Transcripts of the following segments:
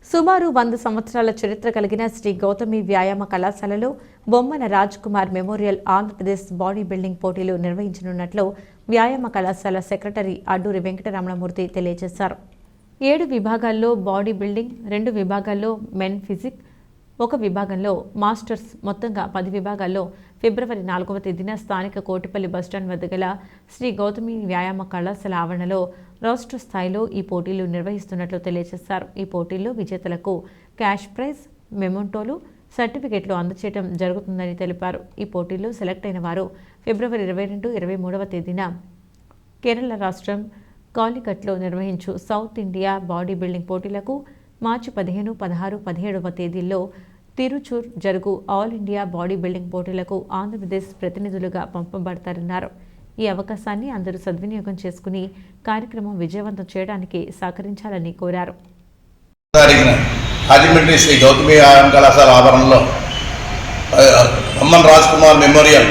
సుమారు 100 సంవత్సరాల చరిత్ర కలిగిన శ్రీ గౌతమి వ్యాయామ కళాశాలలో Bommana Raj Kumar memorial Andhra Pradesh body building పోటీలు నిర్వహించనున్నట్లు వ్యాయామ కళాశాల సెక్రటరీ అడ్డూరి వెంకటరమణమూర్తి తెలియజేశారు. 7 విభాగాల్లో బాడీ బిల్డింగ్, 2 విభాగాల్లో మెన్ ఫిజిక్, 1 విభాగంలో మాస్టర్స్, మొత్తంగా 10 విభాగాల్లో ఫిబ్రవరి 4వ తేదీన స్థానిక కోటిపల్లి బస్టాండ్ వద్ద గల శ్రీ గౌతమి వ్యాయామ కళాశాల ఆవరణలో రాష్ట్ర స్థాయిలో ఈ పోటీలు నిర్వహిస్తున్నట్లు తెలియజేశారు. ఈ పోటీల్లో విజేతలకు క్యాష్ ప్రైజ్, మెమోంటోలు, సర్టిఫికెట్లు అందజేయడం జరుగుతుందని తెలిపారు. ఈ పోటీల్లో సెలెక్ట్ అయిన వారు ఫిబ్రవరి 22, 23వ తేదీన కేరళ రాష్ట్రం కాలికట్లో నిర్వహించు సౌత్ ఇండియా బాడీ బిల్డింగ్ పోటీలకు, మార్చి 15, 16, 17వ తేదీల్లో తిరుచూర్ జరుగు ఆల్ ఇండియా బాడీ బిల్డింగ్ పోటీలకు ఆంధ్రప్రదేశ్ ప్రతినిధులుగా పంపబడతారన్నారు. ఈ అవకాశాన్ని అందరూ సద్వినియోగం చేసుకుని కార్యక్రమం విజయవంతం చేయడానికి సహకరించాలని కోరారు. రాజమండ్రి శ్రీ గౌతమి వ్యాయామ కళాశాల ఆవరణలో Bommana Raj Kumar memorial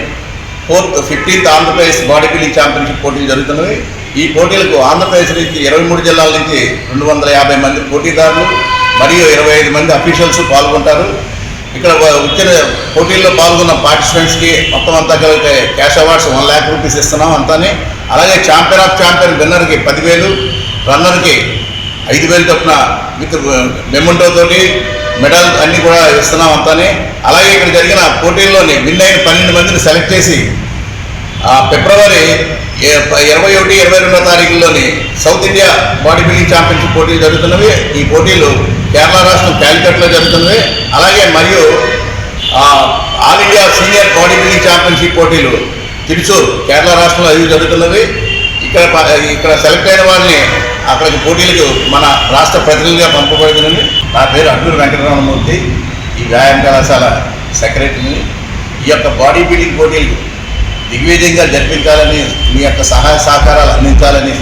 15th Andhra Pradesh body building championship పోటీలు జరుగుతున్నవి. ఈ పోటీలకు ఆంధ్రప్రదేశ్ నుంచి 23 జిల్లాల నుంచి 250 మంది పోటీదారులు మరియు 25 మంది అఫీషియల్స్ పాల్గొంటారు. ఇక్కడ వచ్చిన పోటీల్లో పాల్గొన్న పార్టిసిపెంట్స్కి మొత్తం అంతా కలిగితే క్యాష్ అవార్డ్స్ 1 lakh రూపీస్ ఇస్తున్నాం అంతానే. అలాగే ఛాంపియన్ ఆఫ్ ఛాంపియన్ విన్నర్కి 10,000, రన్నర్కి 5,000 చొప్పున విత్ మెమోంటో తోటి మెడల్ అన్నీ కూడా ఇస్తున్నాం అంతానే. అలాగే ఇక్కడ జరిగిన పోటీల్లోని విన్ అయిన 12 మందిని సెలెక్ట్ చేసి ఫిబ్రవరి 21, 22వ తారీఖుల్లోని south India body building championship పోటీలు జరుగుతున్నవి. ఈ పోటీలు కేరళ రాష్ట్రం కాలికట్లో జరుగుతున్నవి. అలాగే మరియు all India senior body building championship పోటీలు తిరుచూర్ కేరళ రాష్ట్రంలో అవి జరుగుతున్నవి. ఇక్కడ సెలెక్ట్ అయిన వారిని అక్కడికి పోటీలకు మన రాష్ట్ర ప్రతినిధిగా పంపబడుతున్నది. నా పేరు అడ్డూరి వెంకటరమణమూర్తి, ఈ వ్యాయామ కళాశాల సెక్రటరీని. ఈ యొక్క బాడీ బిల్డింగ్ పోటీలు దిగ్విజయంగా జరిపించాలని, మీ యొక్క సహాయ సహకారాలు అందించాలని